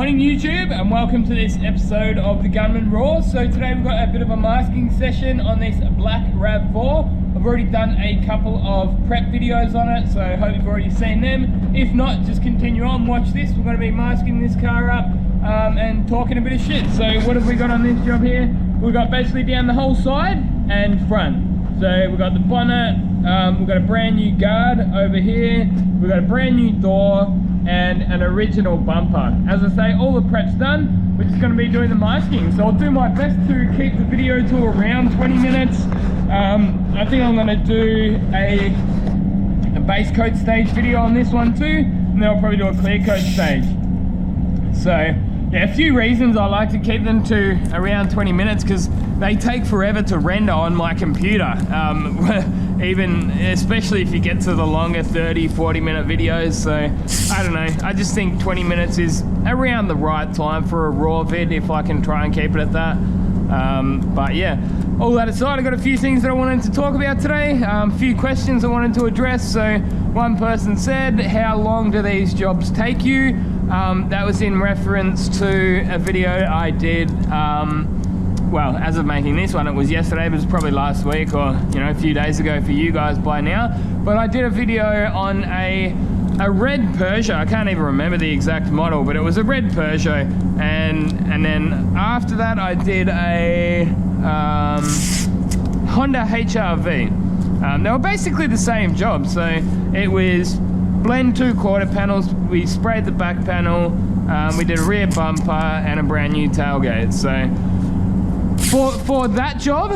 Morning YouTube, and welcome to this episode of the Gunman Raw. So today we've got a bit of a masking session on this black RAV4. I've already done a couple of prep videos on it, so I hope you've already seen them. If not, just continue on, watch this. We're going to be masking this car up and talking a bit of shit. So what have we got on this job here? We've got basically down the whole side and front. So we've got the bonnet, we've got a brand new guard over here, we've got a brand new door, and an original bumper. As I say, all the prep's done. We're just going to be doing the masking. So I'll do my best to keep the video to around 20 minutes. I think I'm going to do a base coat stage video on this one too, and then I'll probably do a clear coat stage. So yeah, a few reasons I like to keep them to around 20 minutes because they take forever to render on my computer. Even especially if you get to the longer 30-40 minute videos. So I don't know, I just think 20 minutes is around the right time for a raw vid if I can try and keep it at that. But yeah, all that aside, I've got a few things that I wanted to talk about today, a few questions I wanted to address. So one person said, how long do these jobs take you? That was in reference to a video I did, well, as of making this one, it was yesterday, but it was probably last week or, you know, a few days ago for you guys by now. But I did a video on a red Peugeot. I can't even remember the exact model, but it was a red Peugeot. And then after that, I did a Honda HR-V. They were basically the same job. So it was blend 2 quarter panels. We sprayed the back panel. We did a rear bumper and a brand new tailgate. So for that job,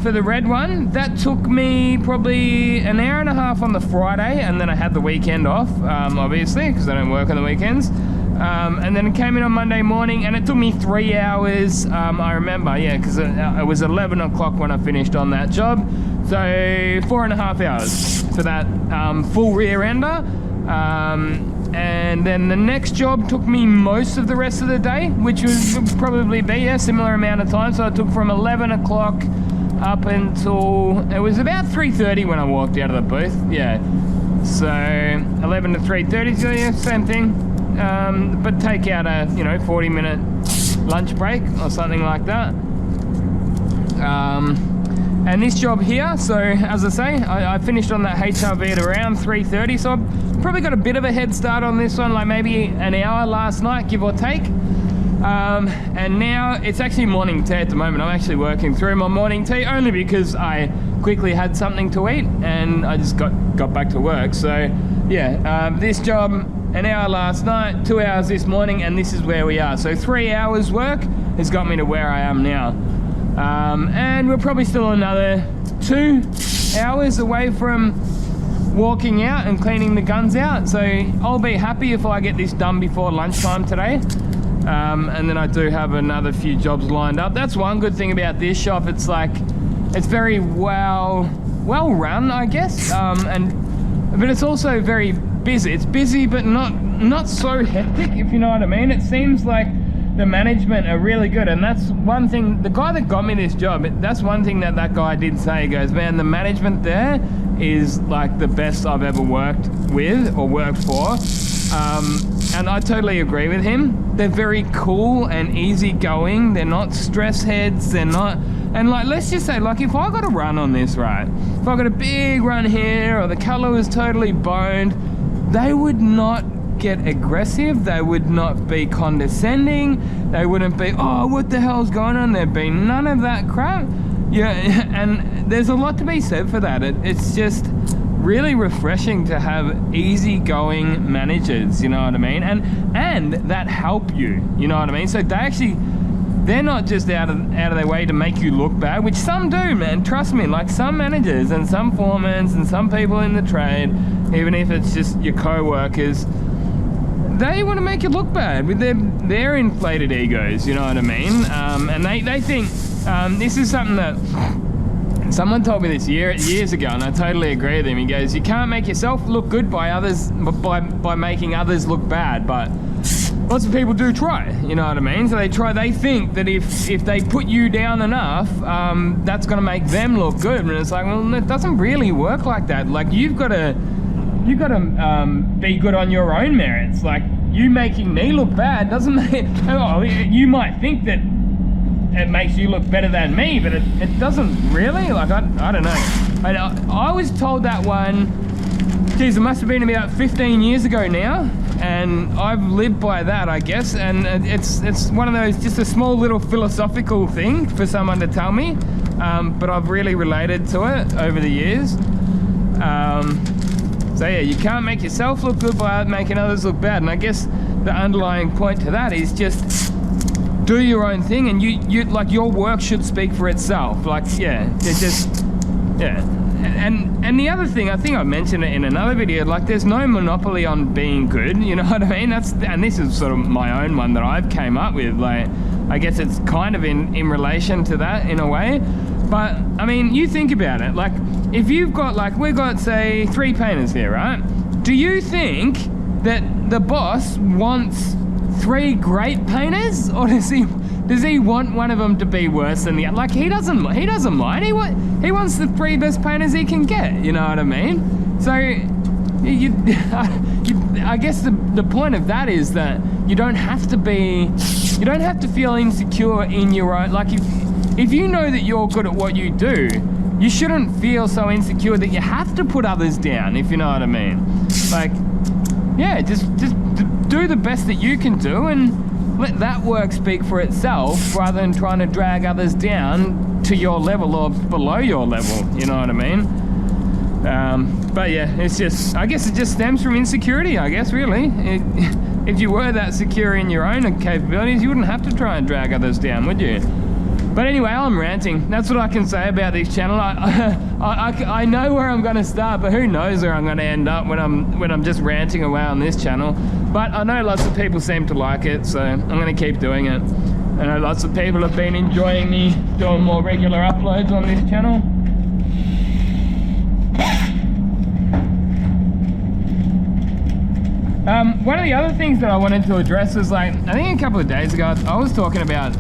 for the red one, that took me probably an hour and a half on the Friday, and then I had the weekend off, obviously, because I don't work on the weekends. And then it came in on Monday morning, and it took me 3 hours, I remember, yeah, because it was 11 o'clock when I finished on that job. So 4.5 hours for that full rear ender. And then the next job took me most of the rest of the day, which would probably be a similar amount of time. So it took from 11 o'clock up until, it was about 3:30 when I walked out of the booth. Yeah, so 11 to 3:30, so yeah, same thing. But take out a, 40-minute lunch break or something like that. And this job here, so as I say, I finished on that HR-V at around 3:30, so I've probably got a bit of a head start on this one, like maybe an hour last night, give or take. And now it's actually morning tea at the moment. I'm actually working through my morning tea only because I quickly had something to eat and I just got back to work. So yeah, this job, an hour last night, 2 hours this morning, and this is where we are. So 3 hours work has got me to where I am now. And we're probably still another 2 hours away from walking out and cleaning the guns out. So I'll be happy if I get this done before lunchtime today. And then I do have another few jobs lined up. That's one good thing about this shop. It's like, it's very well run, I guess. But it's also very busy. It's busy, but not so hectic, if you know what I mean. It seems like the management are really good, and that's one thing, the guy that got me this job, that's one thing that guy did say. He goes, man, the management there is like the best I've ever worked with or worked for. And I totally agree with him. They're very cool and easygoing. They're not stress heads. They're not, and like, let's just say, like, if I got a run on this, right, if I got a big run here or the color was totally boned, they would not get aggressive, they would not be condescending, they wouldn't be, oh, what the hell's going on? There'd be none of that crap. Yeah, and there's a lot to be said for that. It's just really refreshing to have easygoing managers, you know what I mean? And that help you, you know what I mean? So they're not just out of their way to make you look bad, which some do, man, trust me. Like some managers and some foremen and some people in the trade, even if it's just your co-workers, they want to make you look bad with their inflated egos, you know what I mean? And they think, this is something that someone told me this years ago, and I totally agree with him. He goes, you can't make yourself look good by making others look bad, but lots of people do try, you know what I mean? So they think that if they put you down enough, that's going to make them look good. And it's like, well, it doesn't really work like that. Like, you've got to be good on your own merits. Like, you making me look bad doesn't make, oh, you might think that it makes you look better than me, but it doesn't really. Like, I don't know. I was told that one, geez, it must have been about 15 years ago now, and I've lived by that, I guess. And it's one of those, just a small little philosophical thing for someone to tell me, but I've really related to it over the years. So yeah, you can't make yourself look good by making others look bad. And I guess the underlying point to that is just do your own thing, and you like, your work should speak for itself. Like, yeah, it's just, yeah. And the other thing, I think I mentioned it in another video, like, there's no monopoly on being good, you know what I mean? And this is sort of my own one that I've came up with. Like, I guess it's kind of in relation to that in a way. But I mean, you think about it, like, if you've got, like, we've got, say, 3 painters here, right? Do you think that the boss wants 3 great painters, or does he want one of them to be worse than the other? Like, he doesn't mind. He wants the 3 best painters he can get, you know what I mean? So I guess the point of that is that you don't have to feel insecure in your own, like, if you know that you're good at what you do, you shouldn't feel so insecure that you have to put others down, if you know what I mean. Like, yeah, just do the best that you can do and let that work speak for itself, rather than trying to drag others down to your level or below your level, you know what I mean? But yeah, it's just, I guess it just stems from insecurity, I guess, really. If you were that secure in your own capabilities, you wouldn't have to try and drag others down, would you? But anyway, I'm ranting. That's what I can say about this channel. I know where I'm going to start, but who knows where I'm going to end up when I'm just ranting away on this channel. But I know lots of people seem to like it, so I'm going to keep doing it. I know lots of people have been enjoying me doing more regular uploads on this channel. One of the other things that I wanted to address was, like, I think a couple of days ago, I was talking about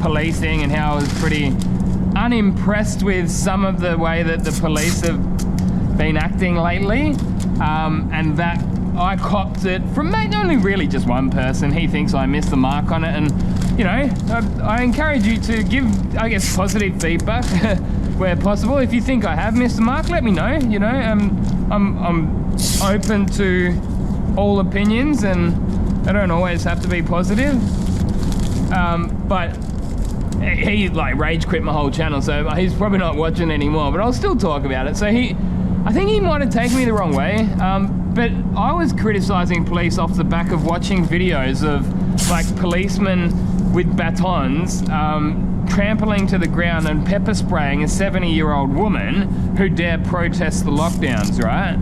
policing and how I was pretty unimpressed with some of the way that the police have been acting lately, and that I copped it from only really just one person. He thinks I missed the mark on it, and, you know, I encourage you to give, I guess, positive feedback where possible. If you think I have missed the mark, let me know. You know, I'm open to all opinions, and they don't always have to be positive. But he, like, rage quit my whole channel, so he's probably not watching anymore, but I'll still talk about it. So I think he might have taken me the wrong way, but I was criticizing police off the back of watching videos of, like, policemen with batons trampling to the ground and pepper spraying a 70-year-old woman who dare protest the lockdowns, right?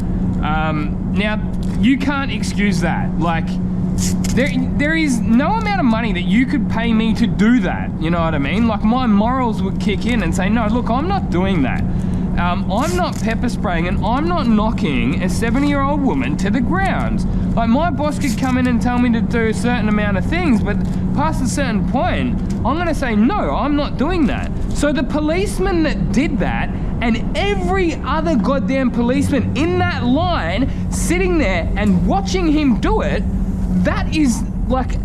Now, you can't excuse that. Like, there is no amount of money that you could pay me to do that, you know what I mean? Like, my morals would kick in and say, no, look, I'm not doing that. I'm not pepper spraying, and I'm not knocking a 70-year-old woman to the ground. Like, my boss could come in and tell me to do a certain amount of things, but past a certain point, I'm gonna say, no, I'm not doing that. So the policeman that did that, and every other goddamn policeman in that line sitting there and watching him do it, that is, like,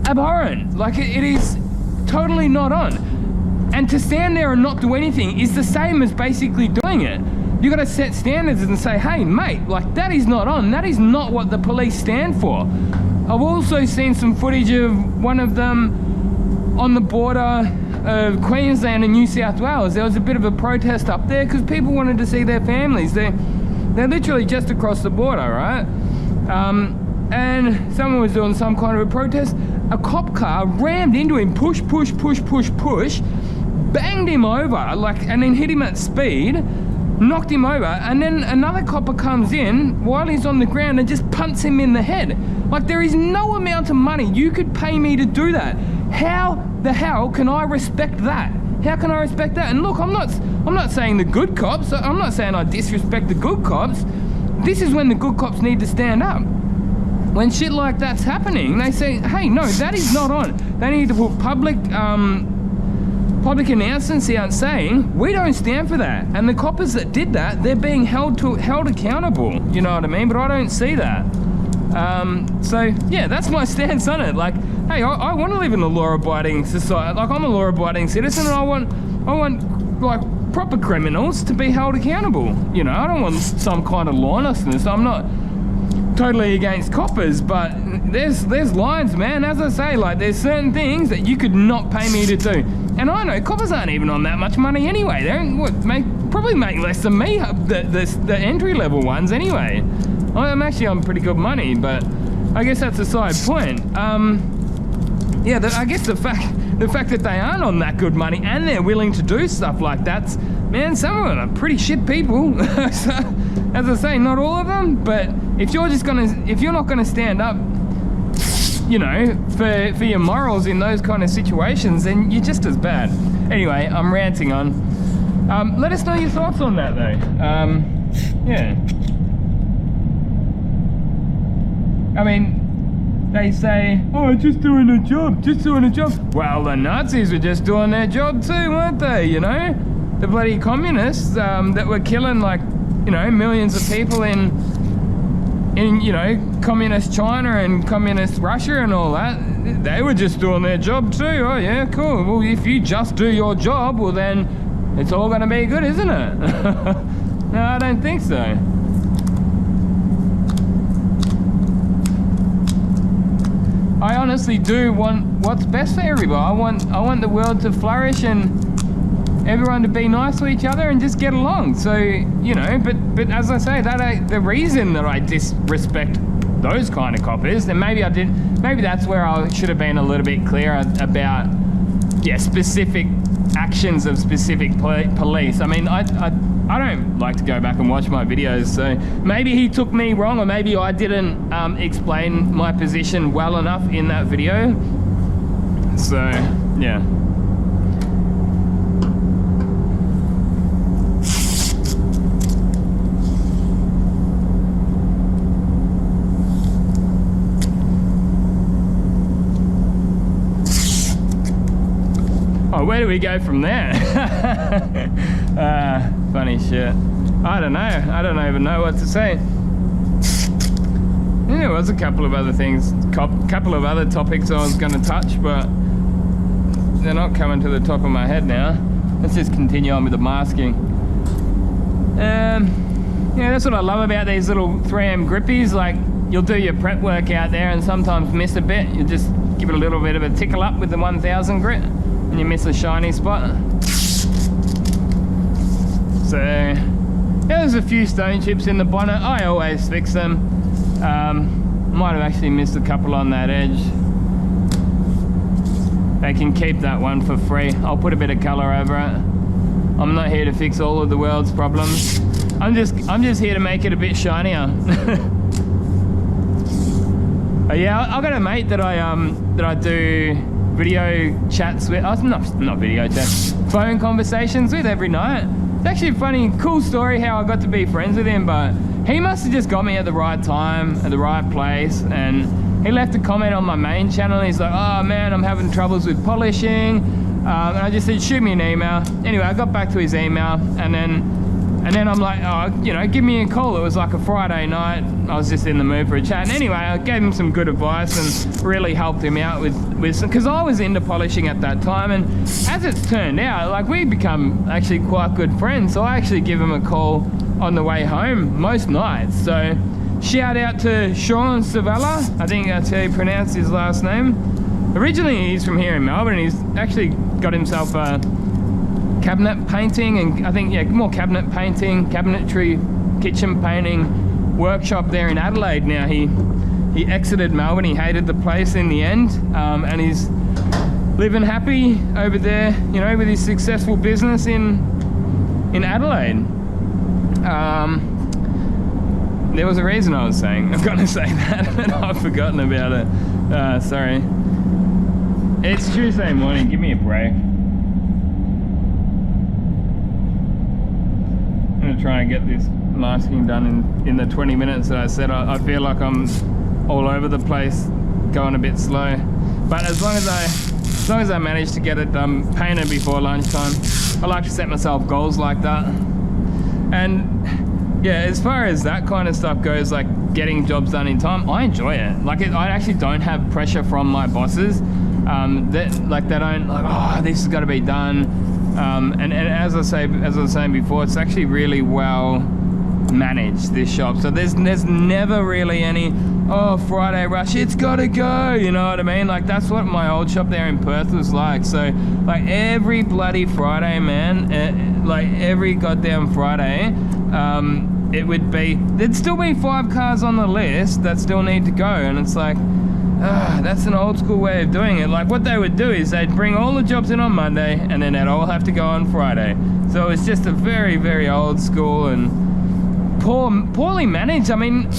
abhorrent. Like, it is totally not on. And to stand there and not do anything is the same as basically doing it. You gotta set standards and say, hey mate, like, that is not on. That is not what the police stand for. I've also seen some footage of one of them on the border of Queensland and New South Wales. There was a bit of a protest up there because people wanted to see their families. They're literally just across the border, right? And someone was doing some kind of a protest. A cop car rammed into him, push, banged him over, like, and then hit him at speed, knocked him over, and then another copper comes in while he's on the ground and just punts him in the head. Like, there is no amount of money you could pay me to do that. How the hell can I respect that? How can I respect that? And look, I'm not saying the good cops, I'm not saying I disrespect the good cops. This is when the good cops need to stand up. When shit like that's happening, they say, hey, no, that is not on. They need to put public announcements out saying, we don't stand for that. And the coppers that did that, they're being held accountable, you know what I mean? But I don't see that. So yeah, that's my stance on it. Like, hey, I want to live in a law-abiding society. Like, I'm a law-abiding citizen, and I want like proper criminals to be held accountable. You know, I don't want some kind of lawlessness. I'm not totally against coppers, but there's lines, man. As I say, like, there's certain things that you could not pay me to do. And I know coppers aren't even on that much money anyway. They don't probably make less than me, the entry level ones anyway. I'm actually on pretty good money, but I guess that's a side point. Yeah, I guess the fact that they aren't on that good money and they're willing to do stuff like that, man, some of them are pretty shit people. So, as I say, not all of them, but if you're not gonna stand up, you know, for your morals in those kind of situations, then you're just as bad. Anyway, I'm ranting on. Let us know your thoughts on that though. Yeah. I mean, they say, oh, just doing a job, just doing a job. Well, the Nazis were just doing their job too, weren't they, you know? The bloody communists that were killing, like, you know, millions of people in you know, communist China and communist Russia and all that. They were just doing their job too. Oh yeah, cool. Well, if you just do your job, well then it's all gonna be good, isn't it? No, I don't think so. I honestly do want what's best for everybody. I want the world to flourish and everyone to be nice to each other and just get along. So, you know, but as I say, the reason that I disrespect those kind of coppers, then maybe that's where I should have been a little bit clearer about, yeah, specific actions of specific police. I mean, I don't like to go back and watch my videos, so maybe he took me wrong, or maybe I didn't explain my position well enough in that video. So, yeah. Oh, where do we go from there? Funny shit. I don't know. I don't even know what to say. Yeah, there was a couple of other things, couple of other topics I was going to touch, but they're not coming to the top of my head now. Let's just continue on with the masking. Yeah, that's what I love about these little 3M grippies. Like, you'll do your prep work out there and sometimes miss a bit. You just give it a little bit of a tickle up with the 1000 grit. And you miss a shiny spot. So, yeah, there's a few stone chips in the bonnet. I always fix them. Might have actually missed a couple on that edge. They can keep that one for free. I'll put a bit of color over it. I'm not here to fix all of the world's problems. I'm just here to make it a bit shinier. Yeah, I've got a mate that I do video chats with, not video chats, phone conversations with every night. It's actually a funny, cool story how I got to be friends with him, but he must have just got me at the right time, at the right place, and he left a comment on my main channel, and he's like, oh man, I'm having troubles with polishing, and I just said, shoot me an email. Anyway, I got back to his email, and then I'm like, oh, you know, give me a call. It was like a Friday night. I was just in the mood for a chat. And anyway, I gave him some good advice and really helped him out with some, because I was into polishing at that time. And as it's turned out, like, we become actually quite good friends. So I actually give him a call on the way home most nights. So shout out to Sean Savella. I think that's how you pronounce his last name. Originally, he's from here in Melbourne. He's actually got himself a cabinet painting, and I think, yeah, more cabinet painting, cabinetry, kitchen painting workshop there in Adelaide now. He exited Melbourne. He hated the place in the end, and he's living happy over there, you know, with his successful business in Adelaide. There was a reason I was saying, I'm gonna say that, and I've forgotten about it. Sorry. It's Tuesday morning, give me a break. I'm gonna try and get this masking done in the 20 minutes that I said. I feel like I'm all over the place, going a bit slow. But as long as I manage to get it painted before lunchtime, I like to set myself goals like that. And yeah, as far as that kind of stuff goes, like getting jobs done in time, I enjoy it. Like I actually don't have pressure from my bosses. They don't like, oh, this has got to be done. And as I was saying before, it's actually really well managed, this shop. So there's never really any, oh, Friday rush, it's gotta go, you know what I mean? Like that's what my old shop there in Perth was like. So like every bloody Friday, man, like every goddamn Friday, there'd still be 5 cars on the list that still need to go, and it's like, that's an old school way of doing it. Like what they would do is they'd bring all the jobs in on Monday, and then they'd all have to go on Friday. So it's just a very, very old school and poorly managed. I mean,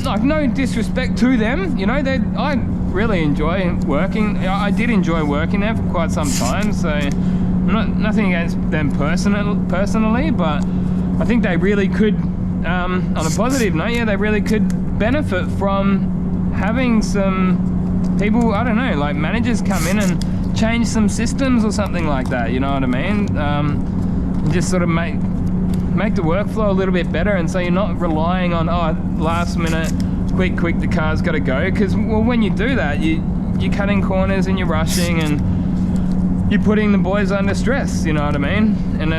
like no disrespect to them, you know, I really enjoy working. I did enjoy working there for quite some time, so nothing against them personally, but I think they really could, on a positive note, yeah, they really could benefit from having some people, I don't know, like managers come in and change some systems or something like that, you know what I mean? Just sort of make the workflow a little bit better, and so you're not relying on, oh, last minute, quick, the car's got to go. Because, well, when you do that, you're cutting corners and you're rushing and you're putting the boys under stress, you know what I mean? And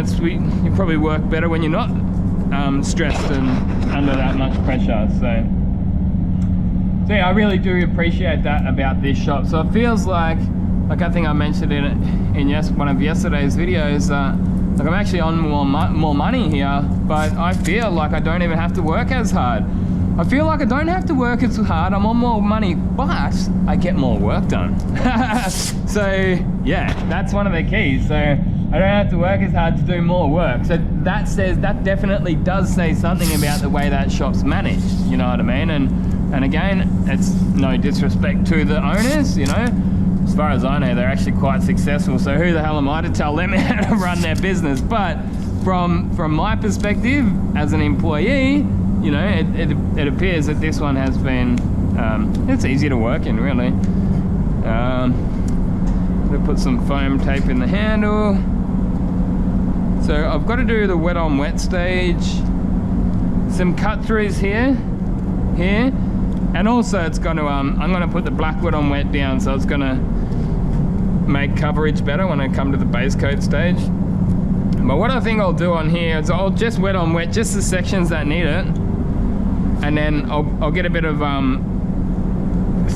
you probably work better when you're not stressed and under that much pressure. So yeah, I really do appreciate that about this shop. So it feels like I think I mentioned in one of yesterday's videos, like I'm actually on more money here, but I feel like I don't even have to work as hard. I feel like I don't have to work as hard, I'm on more money, but I get more work done. So yeah, that's one of the keys. So I don't have to work as hard to do more work. So that definitely does say something about the way that shop's managed, you know what I mean? And again, it's no disrespect to the owners, you know. As far as I know, they're actually quite successful, so who the hell am I to tell them how to run their business? But from my perspective as an employee, you know, it appears that this one has been, it's easy to work in, really. We'll put some foam tape in the handle. So I've got to do the wet on wet stage, some cut throughs here, and also it's going to, I'm going to put the black wet on wet down, so it's going to make coverage better when I come to the base coat stage. But what I think I'll do on here is I'll just wet on wet just the sections that need it, and then I'll get a bit of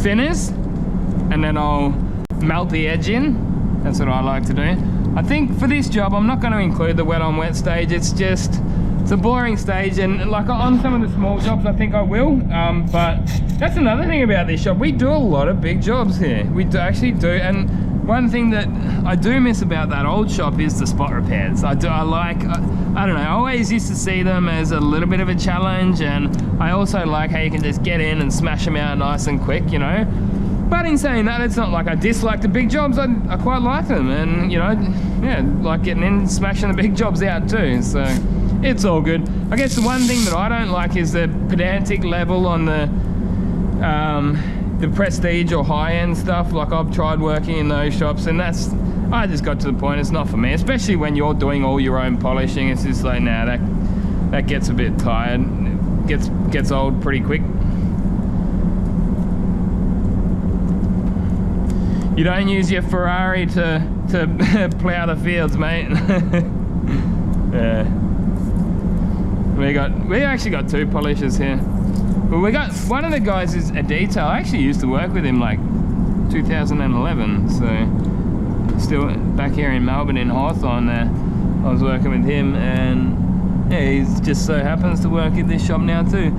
thinners, and then I'll melt the edge in. That's what I like to do. I think for this job I'm not going to include the wet on wet stage. It's a boring stage, and like on some of the small jobs I think I will, but that's another thing about this shop. We do a lot of big jobs here. We actually do, and one thing that I do miss about that old shop is the spot repairs. I don't know, I always used to see them as a little bit of a challenge, and I also like how you can just get in and smash them out nice and quick, you know. But in saying that, it's not like I dislike the big jobs. I quite like them, and you know, yeah, like getting in and smashing the big jobs out too, so it's all good. I guess the one thing that I don't like is the pedantic level on the prestige or high-end stuff. Like I've tried working in those shops, and I just got to the point, it's not for me, especially when you're doing all your own polishing. It's just like, nah, that gets a bit tired. It gets old pretty quick. You don't use your Ferrari to plough the fields, mate. Yeah. We actually got 2 polishers here. Well, we got one of the guys is a detail. I actually used to work with him like 2011, so still back here in Melbourne in Hawthorne there. I was working with him, and yeah, he just so happens to work at this shop now too.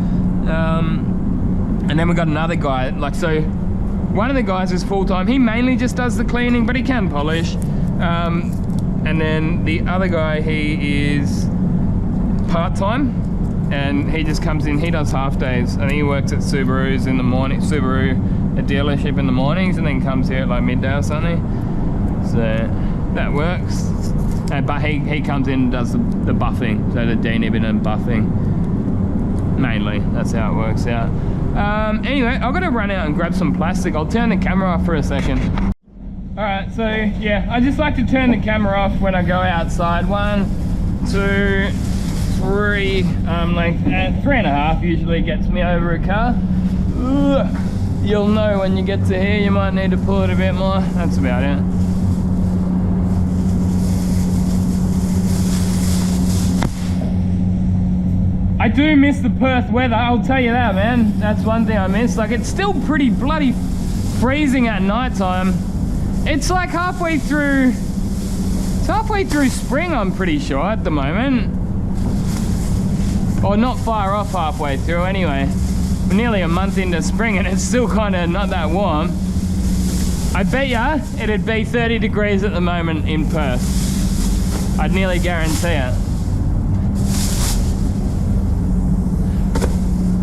And then we got another guy, like, so one of the guys is full-time. He mainly just does the cleaning, but he can polish. And then the other guy, he is part-time, and he just comes in, he does half days, and he works at Subaru's in the morning, a dealership in the mornings, and then comes here at like midday or something. So that works. But he comes in and does the buffing, so the denibbing and buffing mainly. That's how it works out. Anyway, I've got to run out and grab some plastic. I'll turn the camera off for a second. Alright, so yeah, I just like to turn the camera off when I go outside. 1, 2, 3, like 3.5 usually gets me over a car. Ugh. You'll know when you get to here, you might need to pull it a bit more. That's about it. I do miss the Perth weather, I'll tell you that, man. That's one thing I miss. Like, it's still pretty bloody freezing at night time. It's like halfway through spring, I'm pretty sure, at the moment. Or not far off halfway through anyway. We're nearly a month into spring and it's still kind of not that warm. I bet ya it'd be 30 degrees at the moment in Perth. I'd nearly guarantee it.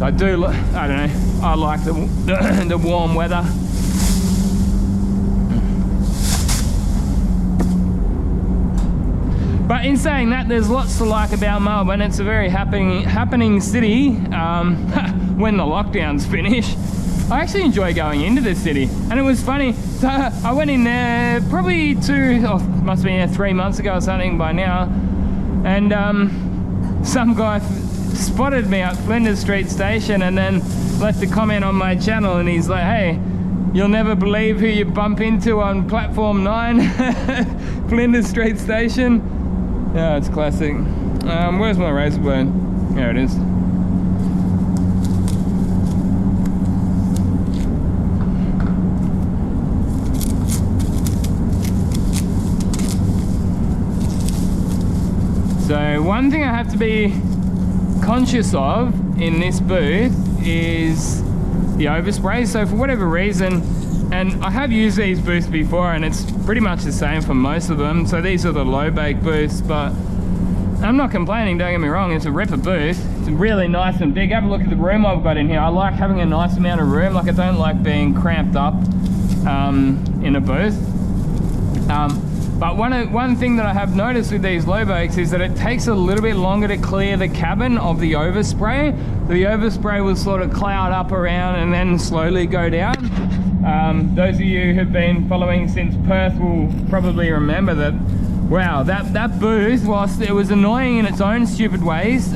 I don't know, I like the warm weather. But in saying that, there's lots to like about Melbourne. It's a very happening city when the lockdowns finish. I actually enjoy going into the city. And it was funny, so I went in there probably must be 3 months ago or something by now. And some guy spotted me at Flinders Street Station and then left a comment on my channel, and he's like, hey, you'll never believe who you bump into on platform 9, Flinders Street Station. Yeah, it's classic. Where's my razor blade? There it is. So one thing I have to be conscious of in this booth is the overspray. So for whatever reason, and I have used these booths before and it's pretty much the same for most of them. So these are the low bake booths, but I'm not complaining, don't get me wrong, it's a ripper booth. It's really nice and big. Have a look at the room I've got in here. I like having a nice amount of room. Like, I don't like being cramped up in a booth. But one thing that I have noticed with these low bakes is that it takes a little bit longer to clear the cabin of the overspray. The overspray will sort of cloud up around and then slowly go down. Those of you who've been following since Perth will probably remember that, wow, that booth, whilst it was annoying in its own stupid ways,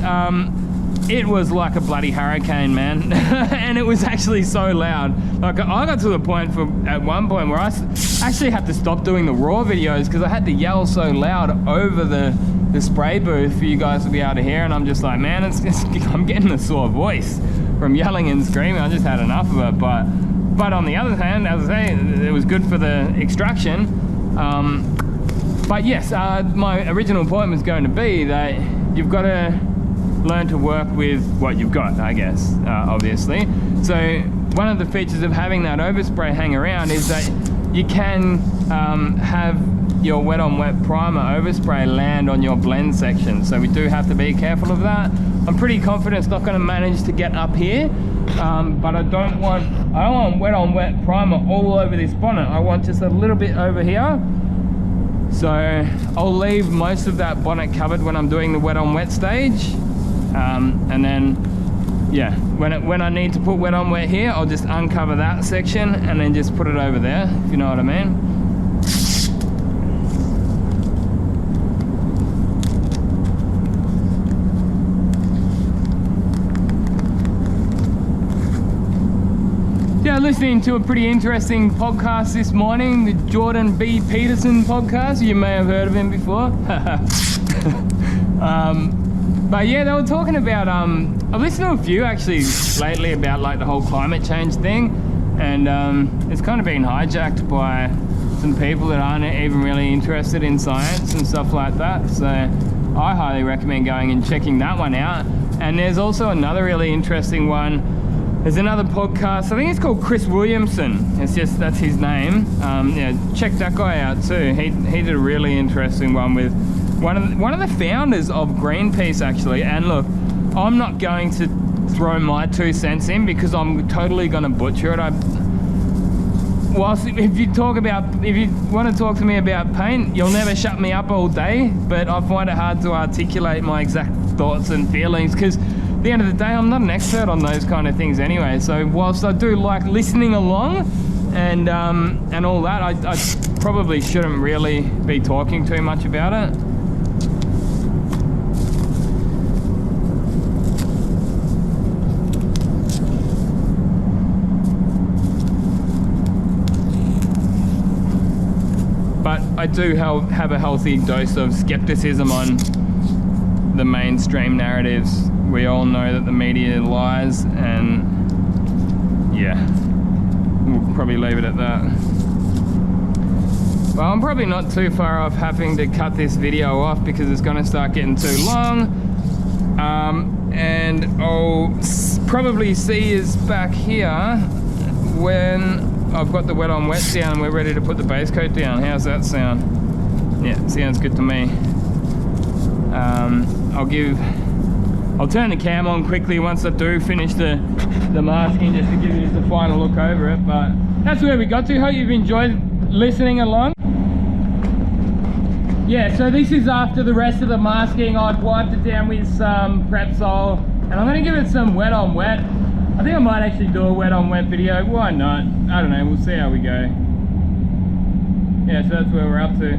it was like a bloody hurricane, man. And it was actually so loud. Like, I got to the point at one point where I actually had to stop doing the raw videos because I had to yell so loud over the spray booth for you guys to be able to hear. And I'm just like, man, I'm getting a sore voice from yelling and screaming. I just had enough of it. But on the other hand, as I say, it was good for the extraction. But yes, my original point was going to be that you've got to learn to work with what you've got, I guess, obviously. So one of the features of having that overspray hang around is that you can have your wet on wet primer overspray land on your blend section. So we do have to be careful of that. I'm pretty confident it's not going to manage to get up here, but I don't want wet on wet primer all over this bonnet. I want just a little bit over here. So I'll leave most of that bonnet covered when I'm doing the wet on wet stage. And then, yeah, when I need to put wet on wet here, I'll just uncover that section and then just put it over there, if you know what I mean. Yeah, listening to a pretty interesting podcast this morning, the Jordan B. Peterson podcast. You may have heard of him before. But yeah, they were talking about, I've listened to a few actually lately about like the whole climate change thing, and it's kind of been hijacked by some people that aren't even really interested in science and stuff like that. So I highly recommend going and checking that one out. And there's also another really interesting one. There's another podcast, I think it's called Chris Williamson. That's his name. Yeah, check that guy out too. He did a really interesting one with one of the founders of Greenpeace, actually. And look, I'm not going to throw my 2 cents in because I'm totally going to butcher it. If you want to talk to me about paint, you'll never shut me up all day, but I find it hard to articulate my exact thoughts and feelings because at the end of the day, I'm not an expert on those kind of things anyway. So whilst I do like listening along and all that, I probably shouldn't really be talking too much about it. I do have a healthy dose of skepticism on the mainstream narratives. We all know that the media lies, and yeah, we'll probably leave it at that. Well, I'm probably not too far off having to cut this video off because it's going to start getting too long. And I'll probably see you back here when I've got the wet on wet down and we're ready to put the base coat down. How's that sound? Yeah, sounds good to me. I'll turn the cam on quickly once I do finish the masking, just to give you just a final look over it. But that's where we got to. Hope you've enjoyed listening along. Yeah, so this is after the rest of the masking. I've wiped it down with some Prepsol, and I'm going to give it some wet on wet. I think I might actually do a wet on wet video. Why not? I don't know, we'll see how we go. Yeah, so that's where we're up to.